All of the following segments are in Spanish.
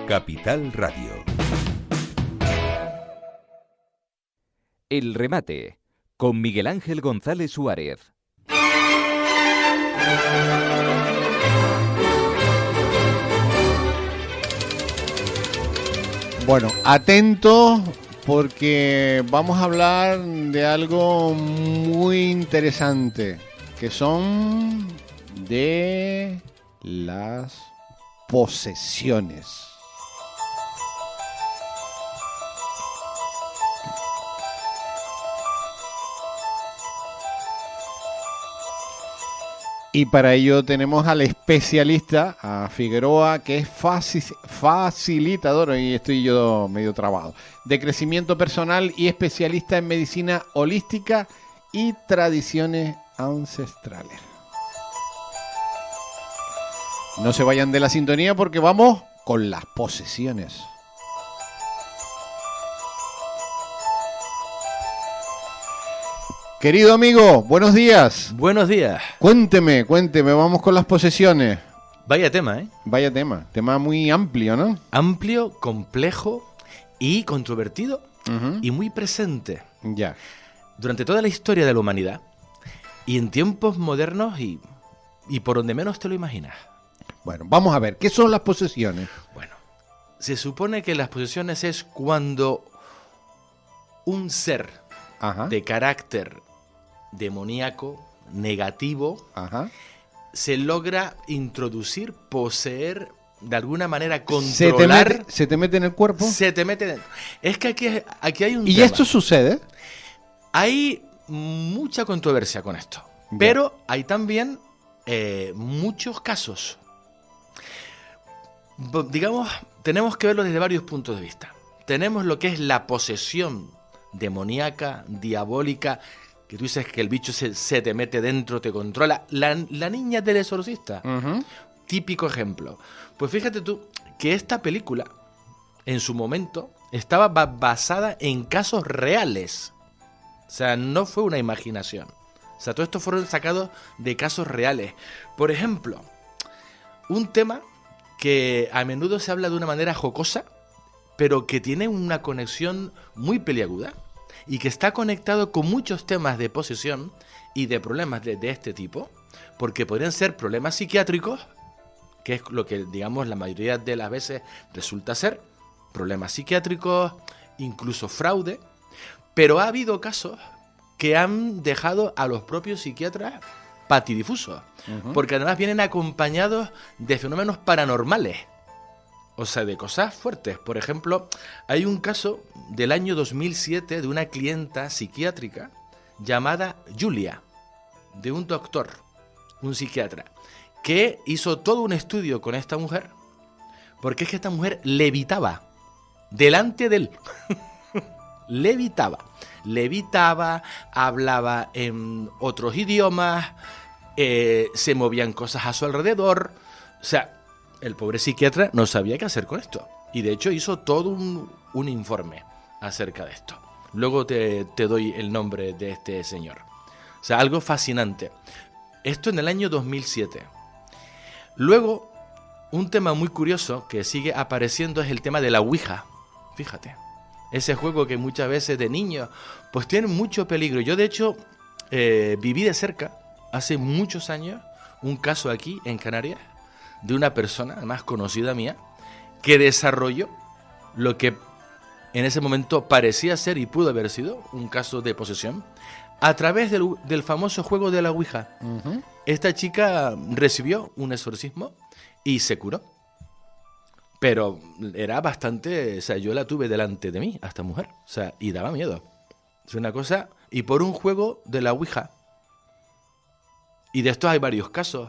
Capital Radio. El remate, con Miguel Ángel González Suárez. Bueno, atentos porque vamos a hablar de algo muy interesante, que son de las posesiones. Y para ello tenemos al especialista, a Figueroa, que es facilitador, y estoy yo medio trabado, de crecimiento personal y especialista en medicina holística y tradiciones ancestrales. No se vayan de la sintonía porque vamos con las posesiones. Querido amigo, buenos días. Buenos días. Cuénteme, vamos con las posesiones. Vaya tema, ¿eh? Vaya tema muy amplio, ¿no? Amplio, complejo y controvertido y muy presente. Ya. Durante toda la historia de la humanidad y en tiempos modernos y por donde menos te lo imaginas. Bueno, vamos a ver, ¿qué son las posesiones? Bueno, se supone que las posesiones es cuando un ser de carácter demoníaco, negativo, se logra introducir, poseer, de alguna manera controlar. ¿Se te mete en el cuerpo? Se te mete dentro. Es que aquí hay un ¿Y tema. esto sucede? Hay mucha controversia con esto, Ya. pero hay también muchos casos. Digamos, tenemos que verlo desde varios puntos de vista. Tenemos lo que es la posesión demoníaca, diabólica, que tú dices que el bicho se te mete dentro, te controla. La niña del exorcista, típico ejemplo. Pues fíjate tú que esta película, en su momento, estaba basada en casos reales. O sea, no fue una imaginación. O sea, todo esto fueron sacados de casos reales. Por ejemplo, un tema que a menudo se habla de una manera jocosa, pero que tiene una conexión muy peliaguda y que está conectado con muchos temas de posesión y de problemas de este tipo, porque podrían ser problemas psiquiátricos, que es lo que, digamos, la mayoría de las veces resulta ser, problemas psiquiátricos, incluso fraude, pero ha habido casos que han dejado a los propios psiquiatras patidifusos, porque además vienen acompañados de fenómenos paranormales. O sea, de cosas fuertes. Por ejemplo, hay un caso del año 2007 de una clienta psiquiátrica llamada Julia, de un doctor, un psiquiatra, que hizo todo un estudio con esta mujer, porque es que esta mujer levitaba delante de él. Levitaba, hablaba en otros idiomas, se movían cosas a su alrededor. O sea, el pobre psiquiatra no sabía qué hacer con esto. Y de hecho hizo todo un informe acerca de esto. Luego te doy el nombre de este señor. O sea, algo fascinante. Esto en el año 2007. Luego, un tema muy curioso que sigue apareciendo es el tema de la Ouija. Fíjate. Ese juego que muchas veces de niños pues tiene mucho peligro. Yo de hecho viví de cerca hace muchos años un caso aquí en Canarias de una persona, además conocida mía, que desarrolló lo que en ese momento parecía ser y pudo haber sido un caso de posesión a través del famoso juego de la Ouija. Esta chica recibió un exorcismo y se curó. Pero era bastante... O sea, yo la tuve delante de mí, a esta mujer. O sea, y daba miedo. Es una cosa... Y por un juego de la Ouija. Y de estos hay varios casos.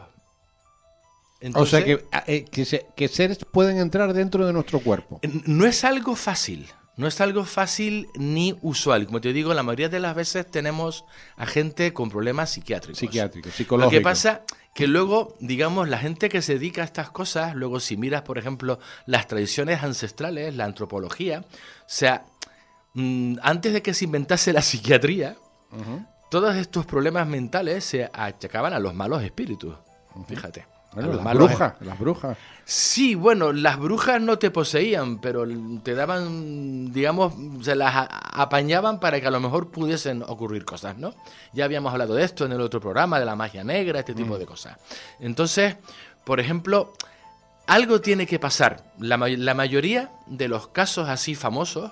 Entonces, o sea, que seres pueden entrar dentro de nuestro cuerpo. No es algo fácil. No es algo fácil ni usual. Como te digo, la mayoría de las veces tenemos a gente con problemas psiquiátricos. Psicológicos. Lo que pasa que luego, digamos, la gente que se dedica a estas cosas, luego si miras, por ejemplo, las tradiciones ancestrales, la antropología, o sea, antes de que se inventase la psiquiatría, todos estos problemas mentales se achacaban a los malos espíritus. Fíjate. Bueno, los las malos. brujas, las brujas. Sí, bueno, las brujas no te poseían, pero te daban, digamos, se las apañaban para que a lo mejor pudiesen ocurrir cosas, ¿no? Ya habíamos hablado de esto en el otro programa, de la magia negra, este tipo de cosas. Entonces, por ejemplo, algo tiene que pasar. La mayoría de los casos así famosos,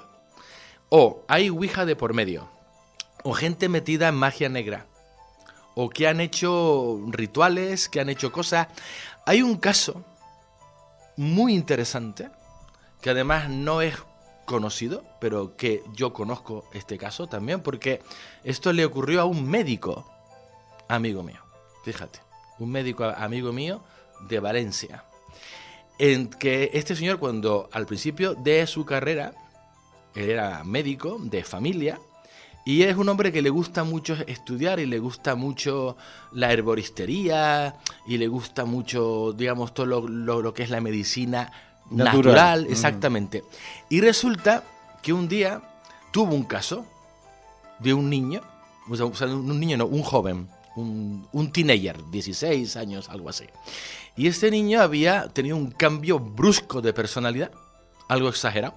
o hay ouija de por medio, o gente metida en magia negra, o que han hecho rituales, que han hecho cosas. Hay un caso muy interesante, que además no es conocido, pero que yo conozco este caso también, porque esto le ocurrió a un médico amigo mío, fíjate, un médico amigo mío de Valencia, en que este señor, cuando al principio de su carrera, él era médico de familia, y es un hombre que le gusta mucho estudiar y le gusta mucho la herboristería y le gusta mucho, digamos, todo lo que es la medicina natural, exactamente. Y resulta que un día tuvo un caso de un niño, o sea, un niño no, un joven, un teenager, 16 años, algo así. Y este niño había tenido un cambio brusco de personalidad, algo exagerado.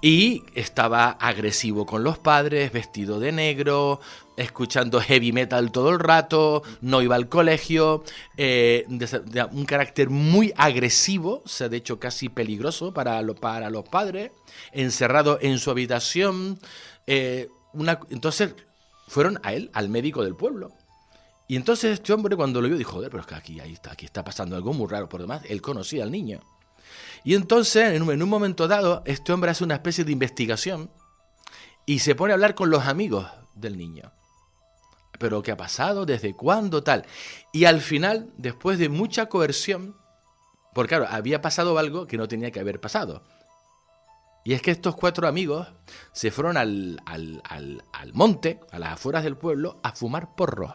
Y estaba agresivo con los padres, vestido de negro, escuchando heavy metal todo el rato, no iba al colegio, de un carácter muy agresivo, o sea, de hecho casi peligroso para los padres, encerrado en su habitación. Entonces fueron a él, al médico del pueblo. Y entonces este hombre, cuando lo vio, dijo, joder, pero es que aquí está pasando algo muy raro. Por demás, él conocía al niño. Y entonces, en un momento dado, este hombre hace una especie de investigación y se pone a hablar con los amigos del niño. ¿Pero qué ha pasado? ¿Desde cuándo? Tal. Y al final, después de mucha coerción, porque claro, había pasado algo que no tenía que haber pasado. Y es que estos 4 amigos se fueron al monte, a las afueras del pueblo, a fumar porros.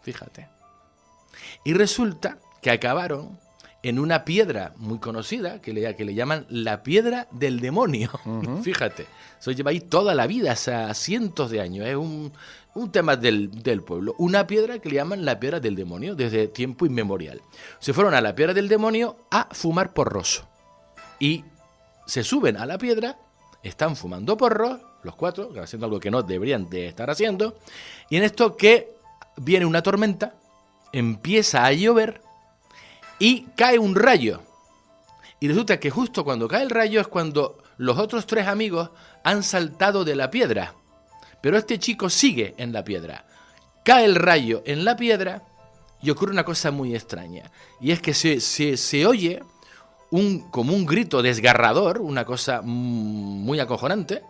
Fíjate. Y resulta que acabaron en una piedra muy conocida, que le llaman la piedra del demonio. Fíjate, eso lleva ahí toda la vida, o sea, cientos de años. Es un tema del pueblo. Una piedra que le llaman la piedra del demonio desde tiempo inmemorial. Se fueron a la piedra del demonio a fumar porros. Y se suben a la piedra, están fumando porros, los 4, haciendo algo que no deberían de estar haciendo. Y en esto que viene una tormenta, empieza a llover, y cae un rayo. Y resulta que justo cuando cae el rayo es cuando los otros 3 amigos han saltado de la piedra. Pero este chico sigue en la piedra. Cae el rayo en la piedra y ocurre una cosa muy extraña. Y es que se oye como un grito desgarrador, una cosa muy acojonante.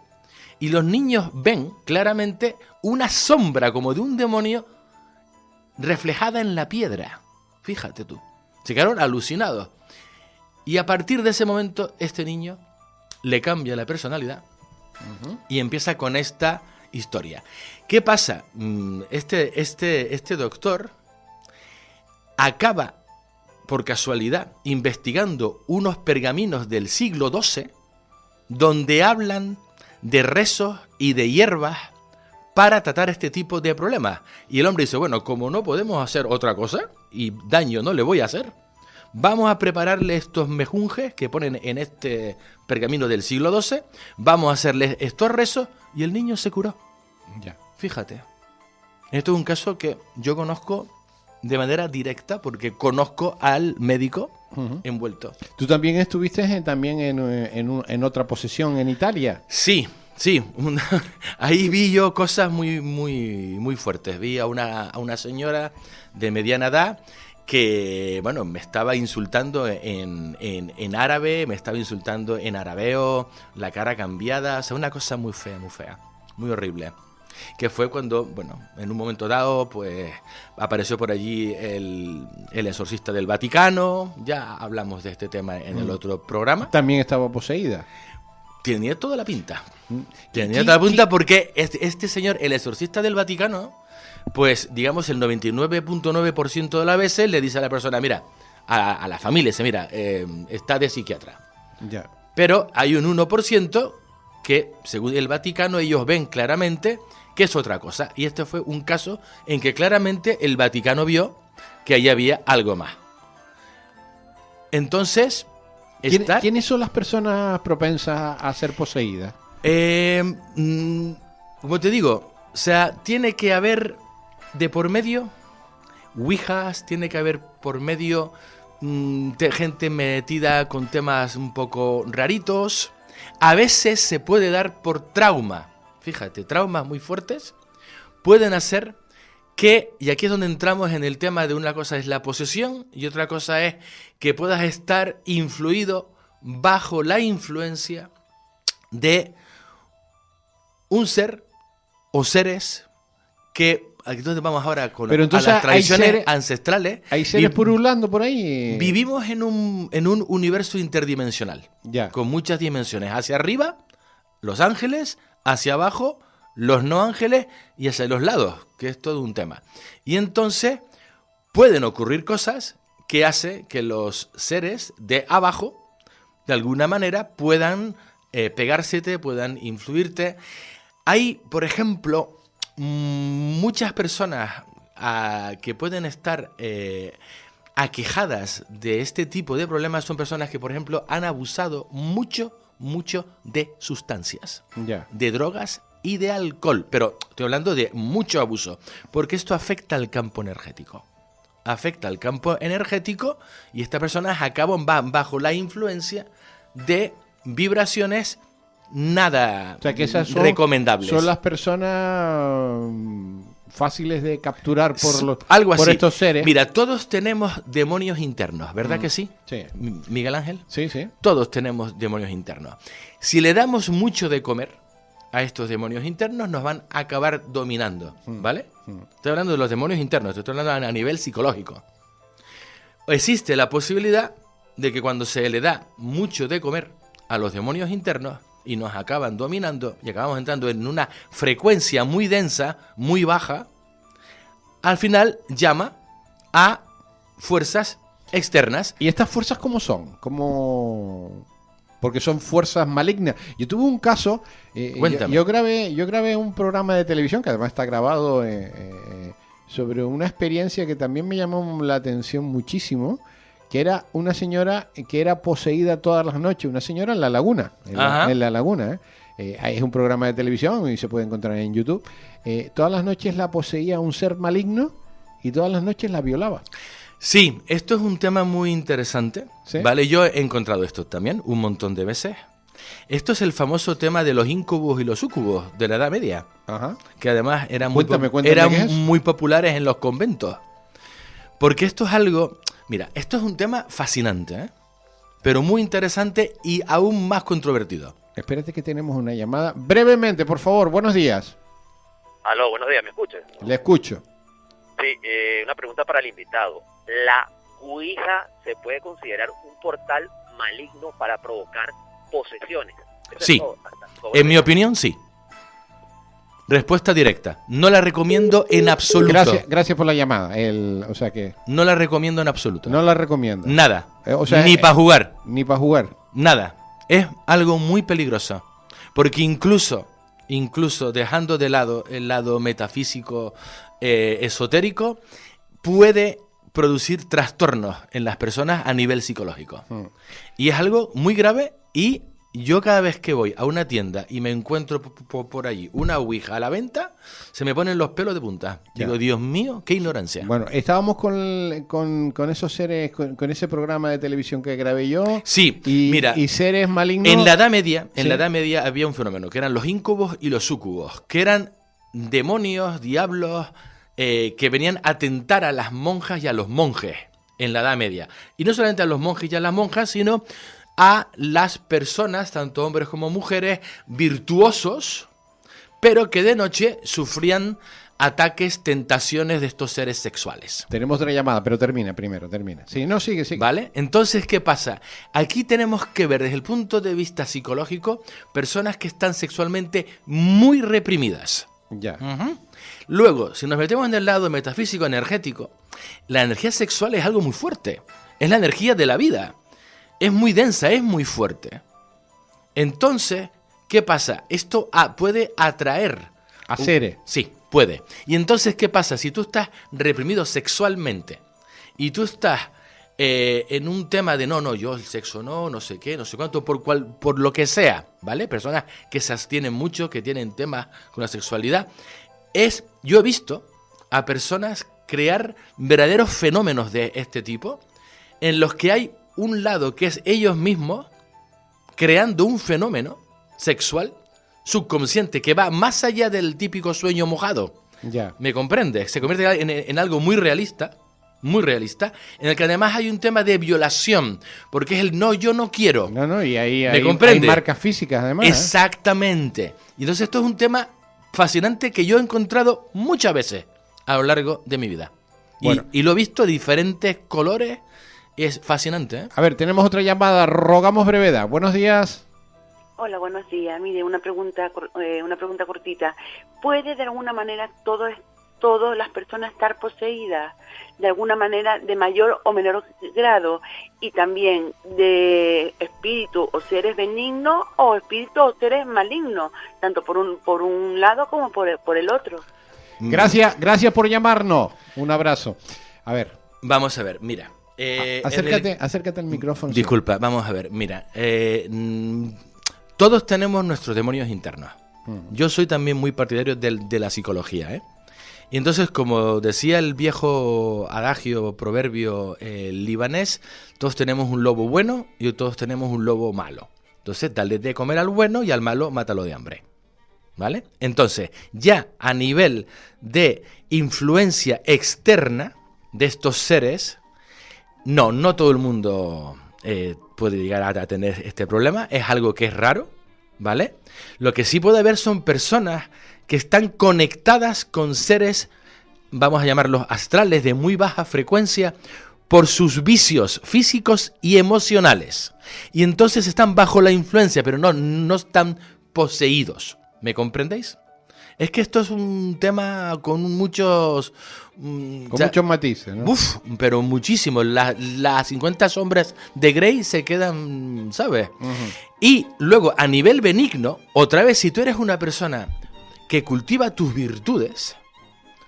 Y los niños ven claramente una sombra como de un demonio reflejada en la piedra. Fíjate tú. Se quedaron alucinados. Y a partir de ese momento, este niño le cambia la personalidad y empieza con esta historia. ¿Qué pasa? Este doctor acaba, por casualidad, investigando unos pergaminos del siglo XII donde hablan de rezos y de hierbas para tratar este tipo de problemas. Y el hombre dice, bueno, como no podemos hacer otra cosa, y daño no le voy a hacer, vamos a prepararle estos mejunjes que ponen en este pergamino del siglo XII, vamos a hacerle estos rezos, y el niño se curó. Ya. Fíjate. Esto es un caso que yo conozco de manera directa, porque conozco al médico envuelto. ¿Tú también estuviste en otra posesión en Italia? Sí. Ahí vi yo cosas muy fuertes. Vi a una señora de mediana edad que, bueno, me estaba insultando en árabe, me estaba insultando en arabeo, la cara cambiada, o sea, una cosa muy fea, muy horrible. Que fue cuando, bueno, en un momento dado, pues apareció por allí el exorcista del Vaticano. Ya hablamos de este tema en el otro programa. También estaba poseída. Tenía toda la pinta. Tenía toda la pinta porque este señor, el exorcista del Vaticano, pues digamos el 99.9% de las veces le dice a la persona, mira, a la familia, dice, mira, está de psiquiatra. Ya. Pero hay un 1% que, según el Vaticano, ellos ven claramente que es otra cosa. Y este fue un caso en que claramente el Vaticano vio que ahí había algo más. Entonces, ¿Quiénes son las personas propensas a ser poseídas? Como te digo, o sea, tiene que haber de por medio ouijas, tiene que haber por medio gente metida con temas un poco raritos. A veces se puede dar por trauma. Fíjate, traumas muy fuertes pueden hacer que, y aquí es donde entramos en el tema de una cosa es la posesión y otra cosa es que puedas estar influido bajo la influencia de un ser o seres que, aquí es donde vamos ahora con Pero entonces a las tradiciones hay seres, ancestrales. ¿hay seres purulando por ahí? Vivimos en un universo interdimensional, Ya. con muchas dimensiones. Hacia arriba, los ángeles, hacia abajo, los no ángeles y hacia los lados, que es todo un tema. Y entonces pueden ocurrir cosas que hace que los seres de abajo, de alguna manera, puedan pegársete, puedan influirte. Hay, por ejemplo, muchas personas que pueden estar aquejadas de este tipo de problemas. Son personas que, por ejemplo, han abusado mucho de sustancias, Ya. de drogas y de alcohol. Pero estoy hablando de mucho abuso, porque esto afecta al campo energético. Afecta al campo energético y estas personas acaban bajo la influencia de vibraciones nada O sea, que esas recomendables. son las personas fáciles de capturar Algo por así. estos seres. Mira, todos tenemos demonios internos, ¿verdad que sí? Sí. Miguel Ángel. Sí, sí. Todos tenemos demonios internos. Si le damos mucho de comer a estos demonios internos, nos van a acabar dominando, ¿vale? Estoy hablando de los demonios internos, estoy hablando a nivel psicológico. Existe la posibilidad de que cuando se le da mucho de comer a los demonios internos y nos acaban dominando y acabamos entrando en una frecuencia muy densa, muy baja, al final llama a fuerzas externas. ¿Y estas fuerzas cómo son? Porque son fuerzas malignas. Yo tuve un caso, Cuéntame. yo grabé un programa de televisión que además está grabado sobre una experiencia que también me llamó la atención muchísimo, que era una señora que era poseída todas las noches, una señora en La Laguna, en la Laguna. Es un programa de televisión y se puede encontrar en YouTube. Todas las noches la poseía un ser maligno y todas las noches la violaba. Sí, esto es un tema muy interesante, ¿Sí? ¿vale? Yo he encontrado esto también un montón de veces. Esto es el famoso tema de los incubos y los súcubos de la Edad Media, Ajá. que además eran Cuéntame qué es. muy populares en los conventos. Porque esto es algo... Mira, esto es un tema fascinante, ¿eh? Pero muy interesante y aún más controvertido. Espérate que tenemos una llamada. Brevemente, por favor, buenos días. Aló, buenos días, ¿me escuchas? Le escucho. Sí, una pregunta para el invitado. ¿La Ouija se puede considerar un portal maligno para provocar posesiones? Eso Sí. es todo. Hasta En mi opinión, sí. Respuesta directa. No la recomiendo en absoluto. Gracias por la llamada. O sea que No la recomiendo en absoluto. no la recomiendo. Nada. O sea, Ni para jugar. Ni para jugar. Nada. Es algo muy peligroso. Porque incluso dejando de lado el lado metafísico esotérico, puede producir trastornos en las personas a nivel psicológico. Y es algo muy grave y yo cada vez que voy a una tienda y me encuentro por allí una ouija a la venta, se me ponen los pelos de punta. Ya. Digo, Dios mío, qué ignorancia. Bueno, estábamos con esos seres, con ese programa de televisión que grabé yo. Sí, y, mira, y seres malignos. en la Edad Media, Sí. había un fenómeno que eran los incubos y los súcubos, que eran demonios, diablos, que venían a tentar a las monjas y a los monjes en la Edad Media. Y no solamente a los monjes y a las monjas, sino a las personas, tanto hombres como mujeres, virtuosos, pero que de noche sufrían ataques, tentaciones de estos seres sexuales. Tenemos otra llamada, pero termina. Sí, no, sigue. ¿Vale? Entonces, ¿qué pasa? Aquí tenemos que ver desde el punto de vista psicológico personas que están sexualmente muy reprimidas. Ya. Ujú. Luego, si nos metemos en el lado metafísico energético, la energía sexual es algo muy fuerte. Es la energía de la vida. Es muy densa, es muy fuerte. Entonces, ¿qué pasa? Esto puede atraer A seres. Sí, puede. Y entonces, ¿qué pasa? Si tú estás reprimido sexualmente y tú estás en un tema de no, yo el sexo no sé qué, no sé cuánto, por lo que sea, ¿vale? Personas que se abstienen mucho, que tienen temas con la sexualidad. Yo he visto a personas crear verdaderos fenómenos de este tipo, en los que hay un lado que es ellos mismos creando un fenómeno sexual subconsciente que va más allá del típico sueño mojado. Ya. ¿Me comprendes? Se convierte en algo muy realista, en el que además hay un tema de violación, porque es el no, yo no quiero. No, y ahí ¿Me hay comprende? marcas físicas además. Exactamente. Y entonces esto es un tema fascinante que yo he encontrado muchas veces a lo largo de mi vida. Bueno. Y lo he visto de diferentes colores. Es fascinante, ¿eh? A ver, tenemos otra llamada. Rogamos brevedad. Buenos días. Hola, buenos días. Mire, una pregunta cortita. ¿Puede de alguna manera todas las personas estar poseídas de alguna manera de mayor o menor grado, y también de espíritu o seres benignos o espíritus o seres malignos, tanto por un lado como por el otro? Gracias por llamarnos. Un abrazo. A ver. Vamos a ver, mira. Acércate al micrófono. Disculpa, vamos a ver, mira. Todos tenemos nuestros demonios internos. Yo soy también muy partidario de la psicología, ¿eh? Y entonces, como decía el viejo adagio, proverbio libanés, todos tenemos un lobo bueno y todos tenemos un lobo malo. Entonces, dale de comer al bueno y al malo mátalo de hambre. ¿Vale? Entonces, ya a nivel de influencia externa de estos seres, no todo el mundo puede llegar a tener este problema. Es algo que es raro, ¿vale? Lo que sí puede haber son personas que están conectadas con seres, vamos a llamarlos astrales, de muy baja frecuencia, por sus vicios físicos y emocionales. Y entonces están bajo la influencia, pero no están poseídos. ¿Me comprendéis? Es que esto es un tema con muchos... muchos matices, ¿no? Pero muchísimos. Las 50 sombras de Grey se quedan, ¿sabes? Y luego, a nivel benigno, otra vez, si tú eres una persona que cultiva tus virtudes,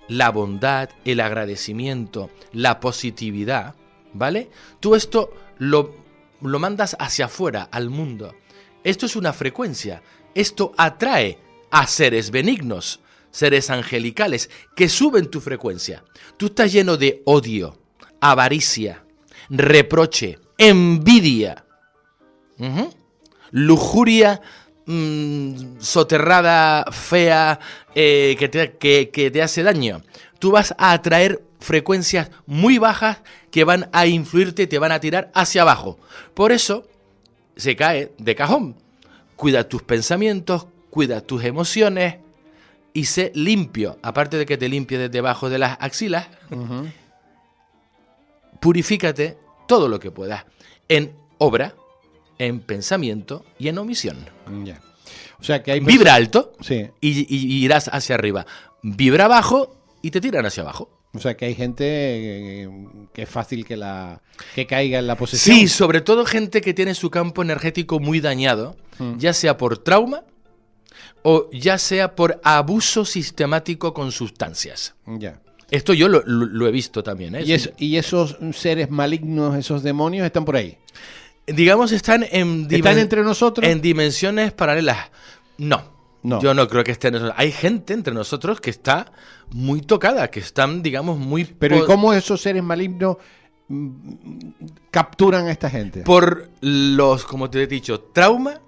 la bondad, el agradecimiento, la positividad, ¿vale? Tú esto lo mandas hacia afuera, al mundo. Esto es una frecuencia. Esto atrae a seres benignos, seres angelicales, que suben tu frecuencia. Tú estás lleno de odio, avaricia, reproche, envidia, lujuria soterrada, fea, que te hace daño. Tú vas a atraer frecuencias muy bajas que van a influirte, te van a tirar hacia abajo. Por eso se cae de cajón. Cuida tus pensamientos, cuida tus emociones y sé limpio. Aparte de que te limpie desde debajo de las axilas, purifícate todo lo que puedas en obra, en pensamiento y en omisión. Ya. O sea que hay Vibra alto, sí, y irás hacia arriba. Vibra bajo y te tiran hacia abajo. O sea que hay gente que es fácil que caiga en la posesión. Sí, sobre todo gente que tiene su campo energético muy dañado, ya sea por trauma o ya sea por abuso sistemático con sustancias. Ya. Esto yo lo he visto también, ¿eh? ¿Y esos seres malignos, esos demonios, están por ahí? Digamos, ¿están entre nosotros? En dimensiones paralelas? No. Yo no creo que estén. Hay gente entre nosotros que está muy tocada, que están, digamos, muy... Pero ¿y cómo esos seres malignos capturan a esta gente? Por los, como te he dicho, trauma,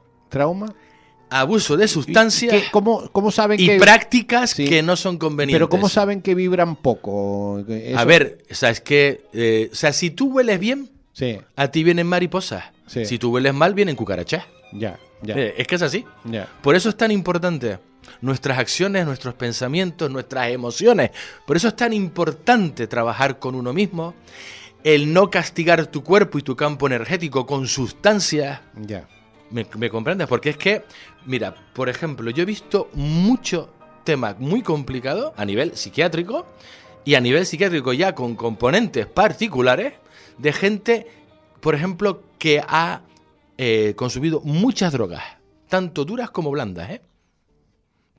abuso de sustancias ¿Cómo saben y prácticas que no son convenientes. Pero ¿cómo saben que vibran poco? A ver, o sea, es que... si tú hueles bien, sí, a ti vienen mariposas. Sí. Si tú hueles mal, vienen cucarachas. Ya. Es que es así. Ya. Por eso es tan importante nuestras acciones, nuestros pensamientos, nuestras emociones. Por eso es tan importante trabajar con uno mismo, el no castigar tu cuerpo y tu campo energético con sustancias. Ya. ¿Me comprendes? Porque es que, mira, por ejemplo, yo he visto mucho tema muy complicado a nivel psiquiátrico y a nivel psiquiátrico ya con componentes particulares de gente, por ejemplo, que ha consumido muchas drogas, tanto duras como blandas, ¿eh?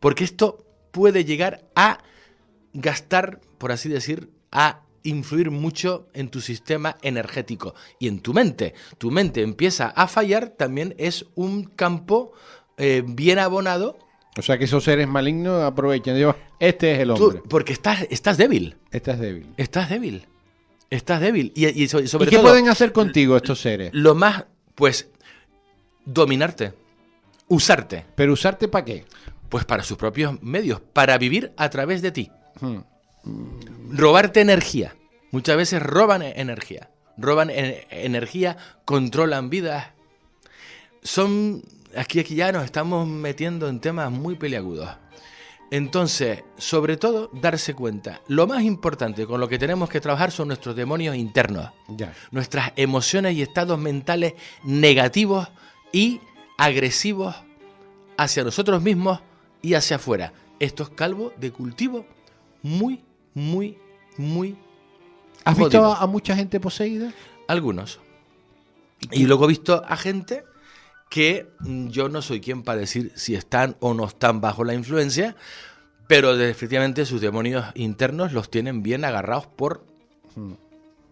Porque esto puede llegar a gastar, por así decir, a influir mucho en tu sistema energético y en tu mente. Tu mente empieza a fallar, también es un campo bien abonado. O sea que esos seres malignos aprovechan. Digo, este es el hombre. Porque estás débil. Estás débil. Estás débil. Estás débil. Y sobre ¿Y qué todo, pueden hacer contigo estos seres? lo más, pues, dominarte, usarte, ¿Pero usarte para qué? pues para sus propios medios, para vivir a través de ti. Hmm. Robarte energía. Muchas veces roban energía. Roban energía, controlan vidas. Aquí ya nos estamos metiendo en temas muy peliagudos. Entonces, sobre todo, darse cuenta. Lo más importante con lo que tenemos que trabajar son nuestros demonios internos. Ya. Nuestras emociones y estados mentales negativos y agresivos hacia nosotros mismos y hacia afuera. Esto es caldo de cultivo muy, muy, muy ¿Has visto jodido. a mucha gente poseída? Algunos. Y luego he visto a gente que yo no soy quien para decir si están o no están bajo la influencia, pero efectivamente sus demonios internos los tienen bien agarrados por...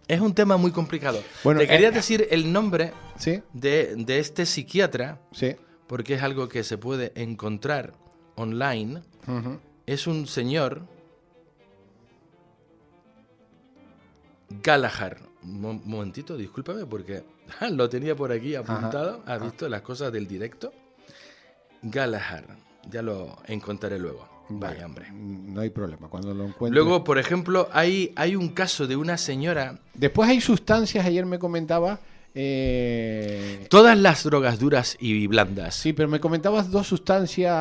Es un tema muy complicado. Bueno, Te quería decir el nombre Sí, de este psiquiatra, sí. porque es algo que se puede encontrar online. Ujú. Es un señor... Gallagher. Momentito, discúlpame, porque lo tenía por aquí apuntado. ¿Has visto las cosas del directo? Gallagher. Ya lo encontraré luego. Vaya, hombre. No hay problema, cuando lo encuentre. Luego, por ejemplo, hay un caso de una señora... Después hay sustancias, ayer me comentaba... Todas las drogas duras y blandas. Sí, pero me comentabas dos sustancias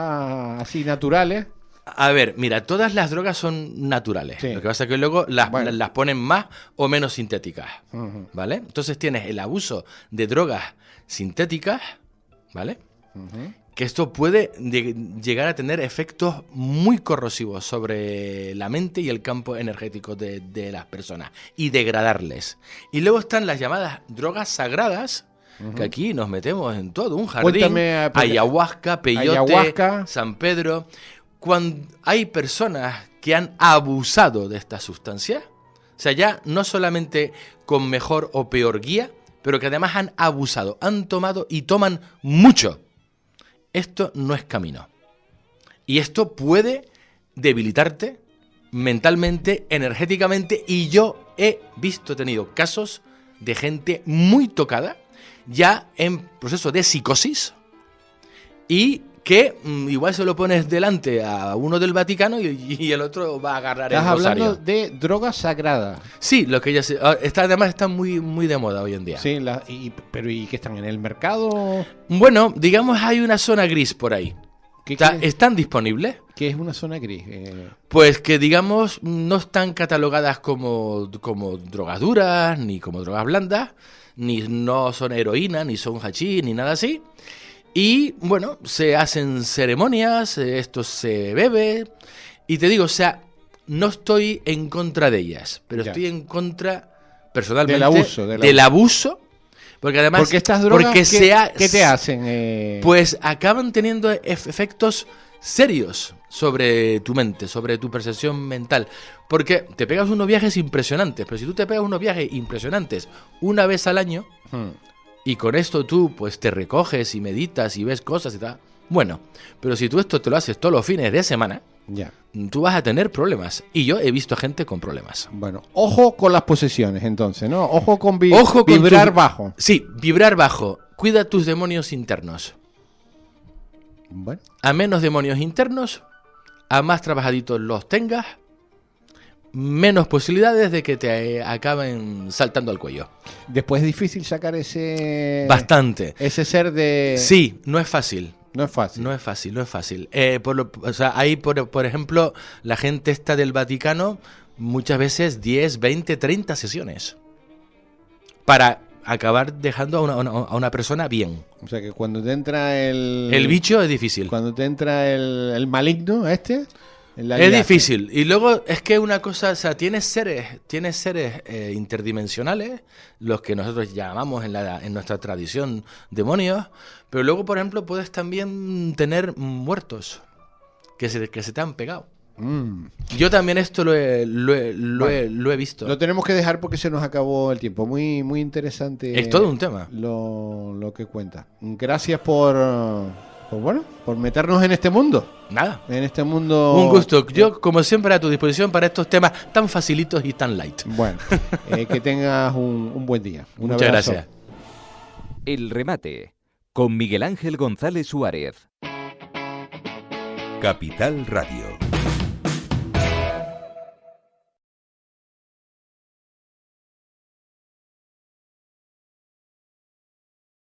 así naturales. A ver, mira, todas las drogas son naturales. Sí. Lo que pasa es que luego Bueno. las ponen más o menos sintéticas. Ujú, ¿Vale? Entonces tienes el abuso de drogas sintéticas, ¿vale? ujú. Que esto puede llegar a tener efectos muy corrosivos sobre la mente y el campo energético de las personas y degradarles. Y luego están las llamadas drogas sagradas, que aquí nos metemos en todo un jardín. Cuéntame, ayahuasca, peyote, ayahuasca. San Pedro. Cuando hay personas que han abusado de esta sustancia, o sea, ya no solamente con mejor o peor guía, pero que además han abusado, han tomado y toman mucho. Esto no es camino. Y esto puede debilitarte mentalmente, energéticamente, y yo he tenido casos de gente muy tocada, ya en proceso de psicosis, y que igual se lo pones delante a uno del Vaticano y el otro va a agarrar el Estás rosario. hablando de drogas sagradas. Sí, lo que ya se, además está muy, muy de moda hoy en día. Sí, pero ¿y qué están en el mercado? Bueno, digamos hay una zona gris por ahí. ¿Qué, O sea, qué- ¿están disponibles? qué es una zona gris? Pues que digamos no están catalogadas como drogas duras, ni como drogas blandas, ni no son heroína, ni son hachís, ni nada así. Y bueno, se hacen ceremonias, esto se bebe. Y te digo, o sea, no estoy en contra de ellas, pero Ya. estoy en contra personalmente Del abuso, del abuso. Porque además, Porque estas drogas, porque ¿qué te hacen? pues acaban teniendo efectos serios sobre tu mente, sobre tu percepción mental. Porque te pegas unos viajes impresionantes, pero si tú te pegas unos viajes impresionantes una vez al año, y con esto tú pues te recoges y meditas y ves cosas y tal, bueno, pero si tú esto te lo haces todos los fines de semana, Ya. tú vas a tener problemas. Y yo he visto gente con problemas. Bueno, ojo con las posesiones entonces, ¿no? Ojo con Ojo con vibrar tus- bajo. Sí, vibrar bajo. Cuida tus demonios internos. Bueno, A menos demonios internos, a más trabajaditos los tengas, menos posibilidades de que te acaben saltando al cuello. después es difícil sacar ese... Bastante. Ese ser de... Sí, no es fácil. No es fácil. No es fácil, no es fácil. O sea, hay, por ejemplo, la gente esta del Vaticano, muchas veces 10, 20, 30 sesiones para acabar dejando a una persona bien. O sea que cuando te entra el... El bicho es difícil. Cuando te entra el maligno este... la Es liaste. difícil. Y luego es que una cosa, o sea, tienes seres interdimensionales, los que nosotros llamamos en nuestra tradición demonios, pero luego, por ejemplo, puedes también tener muertos que se te han pegado. Yo también esto lo he visto. Lo tenemos que dejar porque se nos acabó el tiempo. Muy, muy interesante. Es todo un tema. Lo que cuenta. Gracias por meternos en este mundo. Nada. En este mundo. Un gusto. Yo, como siempre, a tu disposición para estos temas tan facilitos y tan light. Bueno, que tengas un buen día. Muchas gracias. El remate con Miguel Ángel González Suárez. Capital Radio.